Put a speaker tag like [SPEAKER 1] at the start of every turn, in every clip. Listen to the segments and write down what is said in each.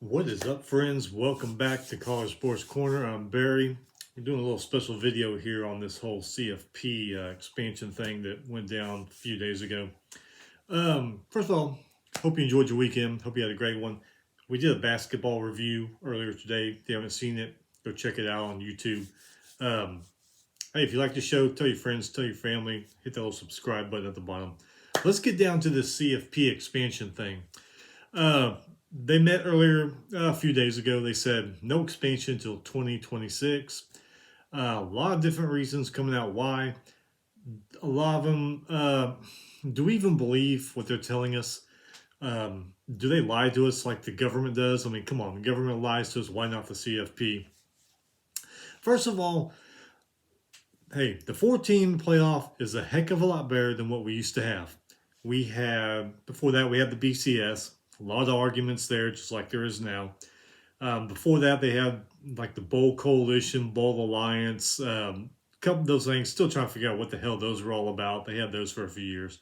[SPEAKER 1] What is up, friends? Welcome back to College Sports Corner. I'm Barry. We're doing a little special video here on this whole CFP expansion thing that went down a few days ago. First of all, hope you enjoyed your weekend. Hope you had a great one. We did a basketball review earlier today. If you haven't seen it, go check it out on YouTube. Hey, if you like the show, tell your friends, tell your family, hit that little subscribe button at the bottom. Let's get down to this CFP expansion thing. They met earlier a few days ago. They said no expansion until 2026. A lot of different reasons coming out why. A lot of them, do we even believe what they're telling us? Do they lie to us like the government does? I mean, come on, the government lies to us. Why not the CFP? First of all, hey, the 14 playoff is a heck of a lot better than what we used to have. Before that, we had the BCS. A lot of arguments there, just like there is now. Before that, they had like the Bowl Coalition, Bowl Alliance, a couple of those things. Still trying to figure out what the hell those were all about. They had those for a few years.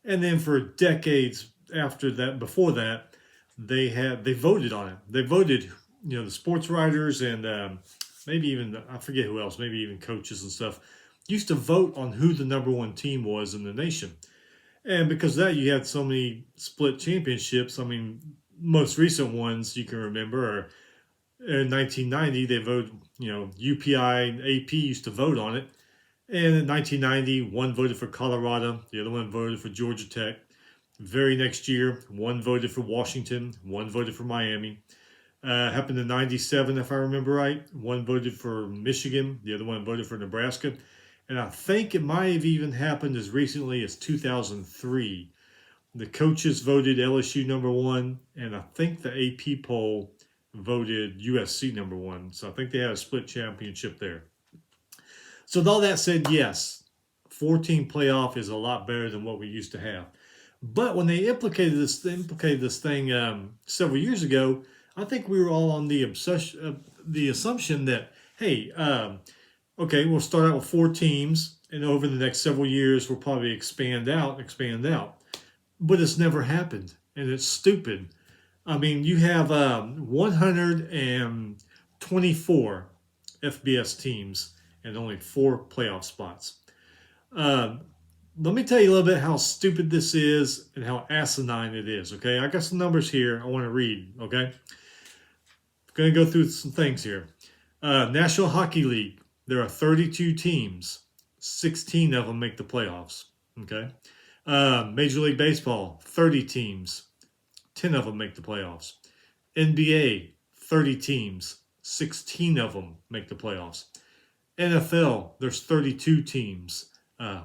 [SPEAKER 1] And then for decades after that, before that, they voted on it. They voted, the sports writers and maybe even, I forget who else, maybe even coaches and stuff, used to vote on who the number one team was in the nation. And because of that, you had so many split championships. I mean, most recent ones you can remember are in 1990, they voted, UPI and AP used to vote on it. And in 1990, one voted for Colorado, the other one voted for Georgia Tech. Very next year, one voted for Washington, one voted for Miami. Happened in 97, if I remember right. One voted for Michigan, the other one voted for Nebraska. And I think it might have even happened as recently as 2003. The coaches voted LSU number one, and I think the AP poll voted USC number one. So I think they had a split championship there. So with all that said, yes, 14 playoff is a lot better than what we used to have. But when they implicated this thing several years ago, I think we were all on the assumption that, hey, okay, we'll start out with 4 teams, and over the next several years, we'll probably expand out. But it's never happened, and it's stupid. I mean, you have 124 FBS teams and only 4 playoff spots. Let me tell you a little bit how stupid this is and how asinine it is, okay? I got some numbers here I want to read, okay? I'm going to go through some things here. National Hockey League. There are 32 teams. 16 of them make the playoffs. Okay. Major League Baseball, 30 teams. 10 of them make the playoffs. NBA, 30 teams. 16 of them make the playoffs. NFL, there's 32 teams.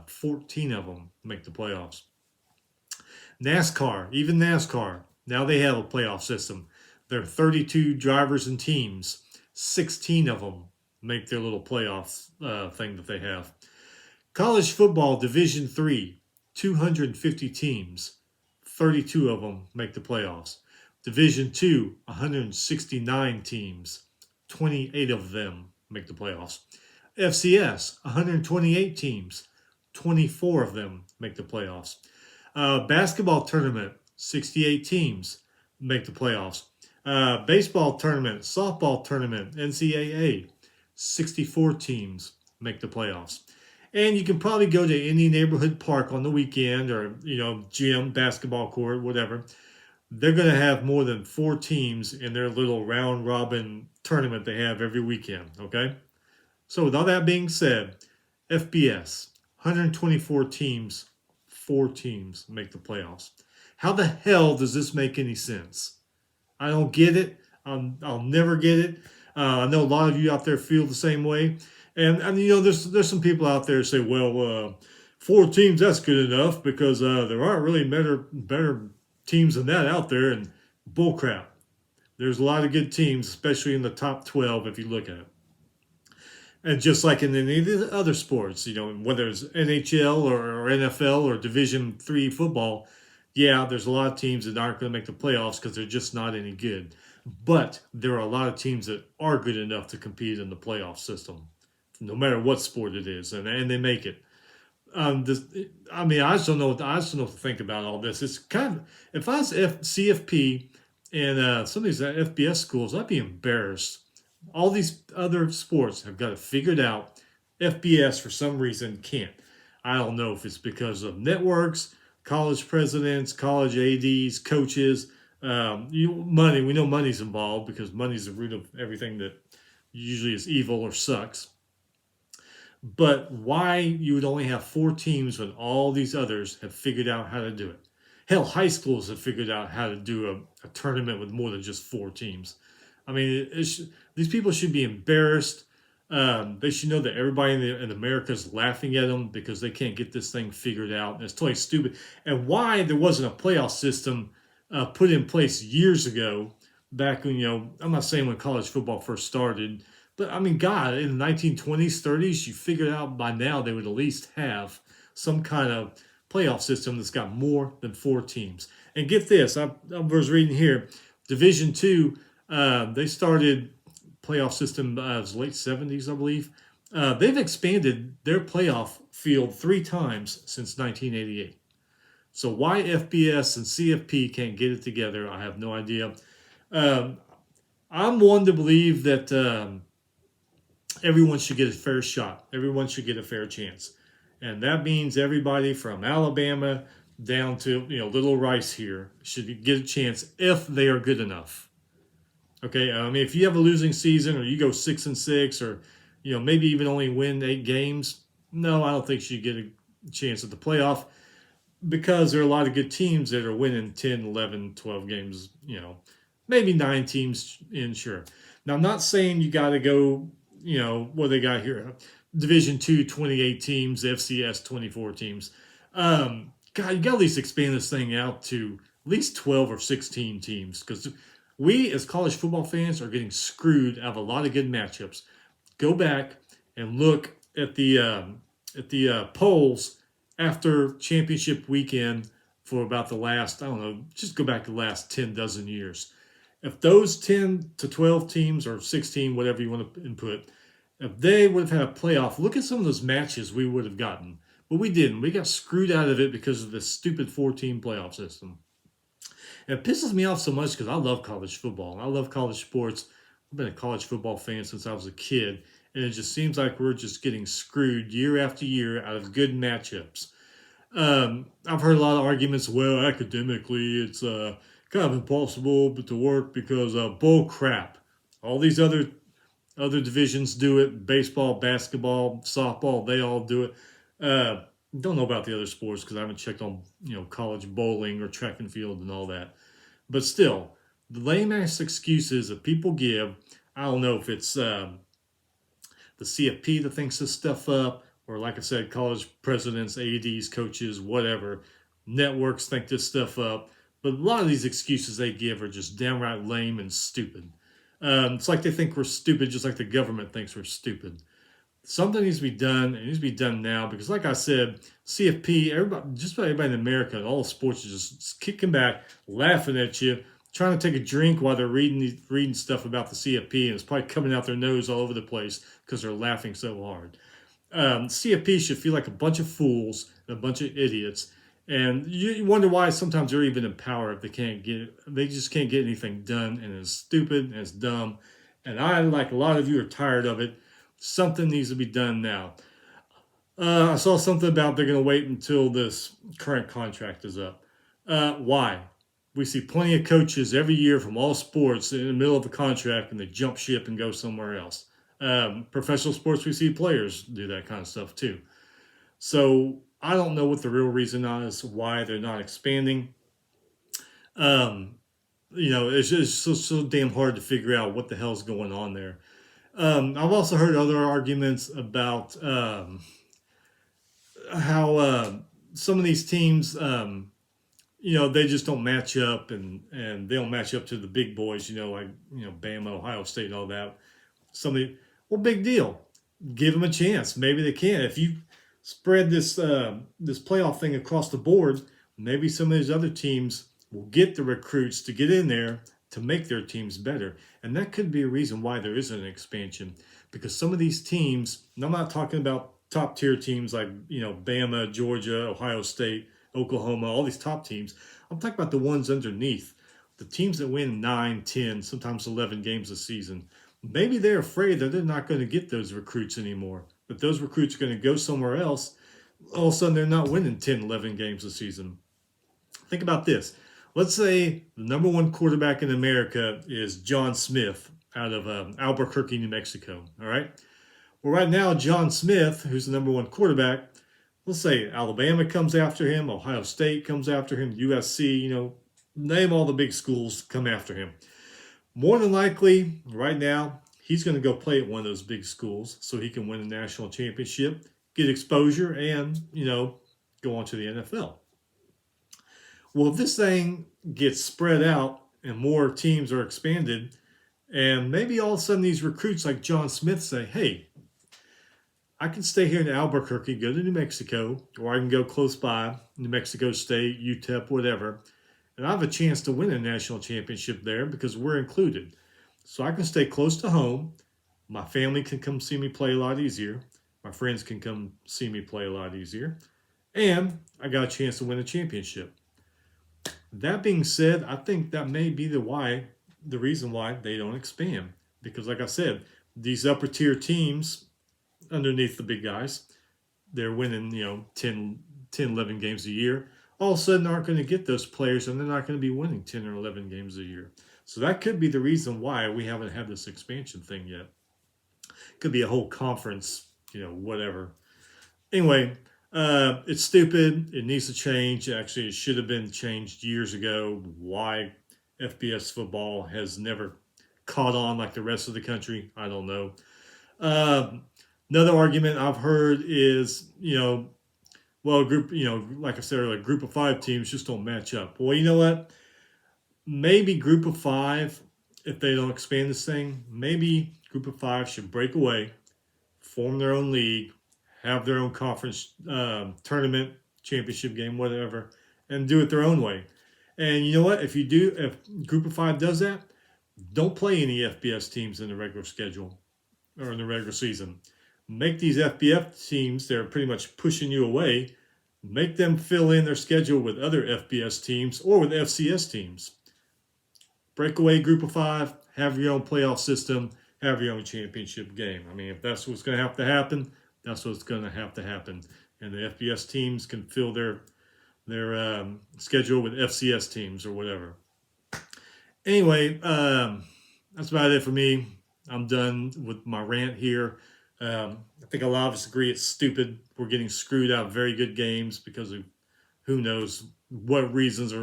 [SPEAKER 1] 14 of them make the playoffs. NASCAR, even NASCAR, now they have a playoff system. There are 32 drivers and teams. 16 of them make their little playoff thing that they have. College football, Division III, 250 teams. 32 of them make the playoffs. Division II, 169 teams. 28 of them make the playoffs. FCS, 128 teams. 24 of them make the playoffs. Basketball tournament, 68 teams make the playoffs. Baseball tournament, softball tournament, NCAA, 64 teams make the playoffs. And you can probably go to any neighborhood park on the weekend or, gym, basketball court, whatever. They're going to have more than 4 teams in their little round robin tournament they have every weekend, okay? So with all that being said, FBS, 124 teams, 4 teams make the playoffs. How the hell does this make any sense? I don't get it. I'll never get it. I know a lot of you out there feel the same way. And there's some people out there who say, well, 4 teams, that's good enough because there aren't really better teams than that out there. And bullcrap. There's a lot of good teams, especially in the top 12 if you look at it. And just like in any of the other sports, whether it's NHL or NFL or Division III football, yeah, there's a lot of teams that aren't going to make the playoffs because they're just not any good. But there are a lot of teams that are good enough to compete in the playoff system, no matter what sport it is, and they make it. I just don't know what to think about all this. It's kind of, if I was CFP And some of these FBS schools, I'd be embarrassed. All these other sports have got it figured out. FBS, for some reason, can't. I don't know if it's because of networks, college presidents, college ADs, coaches, money. We know money's involved because money's the root of everything that usually is evil or sucks. But why you would only have 4 teams when all these others have figured out how to do it? Hell, high schools have figured out how to do a tournament with more than just 4 teams. I mean, these people should be embarrassed. They should know that everybody in America is laughing at them because they can't get this thing figured out. And it's totally stupid. And why there wasn't a playoff system put in place years ago, back when, I'm not saying when college football first started, but I mean, God, in the 1920s, 30s, you figured out by now they would at least have some kind of playoff system that's got more than 4 teams. And get this, I was reading here, Division Two, they started playoff system as late 70s, I believe. They've expanded their playoff field 3 times since 1988. So why FBS and CFP can't get it together, I have no idea. Um, I'm one to believe that everyone should get a fair shot. Everyone should get a fair chance. And that means everybody from Alabama down to Little Rice here should get a chance if they are good enough. Okay, I mean, if you have a losing season or you go 6-6 or maybe even only win 8 games, no, I don't think you should get a chance at the playoff because there are a lot of good teams that are winning 10, 11, 12 games. Maybe 9 teams in, sure. Now, I'm not saying you got to go. What they got here, Division Two, 28 teams, FCS 24 teams. God, you got to at least expand this thing out to at least 12 or 16 teams because we as college football fans are getting screwed out of a lot of good matchups. Go back and look at the polls after championship weekend for about the last, I don't know, just go back the last 10 dozen years. If those 10 to 12 teams or 16, whatever you want to input, if they would have had a playoff, look at some of those matches we would have gotten. But we didn't. We got screwed out of it because of this stupid 4-team playoff system. And it pisses me off so much because I love college football. I love college sports. I've been a college football fan since I was a kid. And it just seems like we're just getting screwed year after year out of good matchups. I've heard a lot of arguments, well, academically, it's kind of impossible to work because bull crap. All these other divisions do it. Baseball, basketball, softball, they all do it. Don't know about the other sports because I haven't checked on college bowling or track and field and all that. But still, the lame ass excuses that people give, I don't know if it's the CFP that thinks this stuff up, or like I said, college presidents, ADs, coaches, whatever, networks think this stuff up. But a lot of these excuses they give are just downright lame and stupid. It's like they think we're stupid, just like the government thinks we're stupid. Something needs to be done. It needs to be done now because, like I said, CFP, everybody, just about everybody in America, all sports is just kicking back, laughing at you, trying to take a drink while they're reading stuff about the CFP, and it's probably coming out their nose all over the place because they're laughing so hard. CFP should feel like a bunch of fools and a bunch of idiots. And you wonder why sometimes they're even in power if they just can't get anything done, and it's stupid and it's dumb. And I, like a lot of you, are tired of it. Something needs to be done now. I saw something about they're going to wait until this current contract is up. Why? We see plenty of coaches every year from all sports in the middle of a contract and they jump ship and go somewhere else. Professional sports, we see players do that kind of stuff too. So I don't know what the real reason is why they're not expanding. It's just so damn hard to figure out what the hell's going on there. I've also heard other arguments about how some of these teams, they just don't match up and they don't match up to the big boys, like, Bama, Ohio State and all that. Big deal. Give them a chance. Maybe they can. If you spread this playoff thing across the board, maybe some of these other teams will get the recruits to get in there to make their teams better. And that could be a reason why there isn't an expansion. Because some of these teams, and I'm not talking about top tier teams like, Bama, Georgia, Ohio State, Oklahoma, all these top teams. I'm talking about the ones underneath. the teams that win 9, 10, sometimes 11 games a season, maybe they're afraid that they're not going to get those recruits anymore. That those recruits are going to go somewhere else. All of a sudden, they're not winning 10, 11 games a season. Think about this. Let's say the number one quarterback in America is John Smith out of Albuquerque, New Mexico. All right. Well, right now, John Smith, who's the number one quarterback, let's say Alabama comes after him, Ohio State comes after him, USC, name all the big schools come after him. More than likely, right now, he's going to go play at one of those big schools so he can win a national championship, get exposure, and, go on to the NFL. Well, if this thing gets spread out and more teams are expanded, and maybe all of a sudden these recruits like John Smith say, hey, I can stay here in Albuquerque, go to New Mexico, or I can go close by, New Mexico State, UTEP, whatever, and I have a chance to win a national championship there because we're included. So I can stay close to home. My family can come see me play a lot easier. My friends can come see me play a lot easier. And I got a chance to win a championship. That being said, I think that may be the reason why they don't expand. Because like I said, these upper tier teams underneath the big guys, they're winning, 10, 11 games a year. All of a sudden aren't going to get those players and they're not going to be winning 10 or 11 games a year. So that could be the reason why we haven't had this expansion thing yet. Could be a whole conference, whatever. Anyway, it's stupid. It needs to change. Actually, it should have been changed years ago. Why FBS football has never caught on like the rest of the country, I don't know. Another argument I've heard is, well, a group, like I said earlier, group of 5 teams just don't match up. Well, you know what? Maybe group of 5, if they don't expand this thing, maybe group of 5 should break away, form their own league, have their own conference tournament, championship game, whatever, and do it their own way. And you know what? If group of 5 does that, don't play any FBS teams in the regular schedule or in the regular season. Make these FBS teams that are pretty much pushing you away, make them fill in their schedule with other FBS teams or with FCS teams. Break away group of 5, have your own playoff system, have your own championship game. I mean, if that's what's going to have to happen, that's what's going to have to happen. And the FBS teams can fill their schedule with FCS teams or whatever. Anyway, that's about it for me. I'm done with my rant here. I think a lot of us agree it's stupid. We're getting screwed out of very good games because of who knows what reasons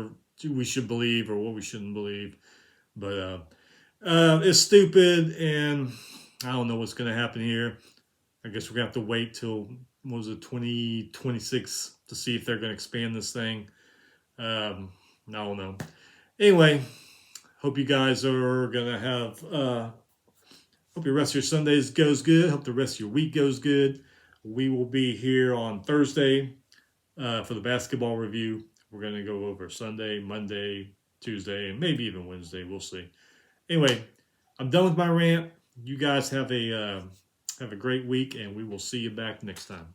[SPEAKER 1] we should believe or what we shouldn't believe. But it's stupid, and I don't know what's going to happen here. I guess we're going to have to wait till, 2026 to see if they're going to expand this thing. I don't know. Anyway, hope you guys are going to have, hope your rest of your Sundays goes good. Hope the rest of your week goes good. We will be here on Thursday for the basketball review. We're going to go over Sunday, Monday, Tuesday, and maybe even Wednesday. We'll see. Anyway, I'm done with my rant. You guys have a great week, and we will see you back next time.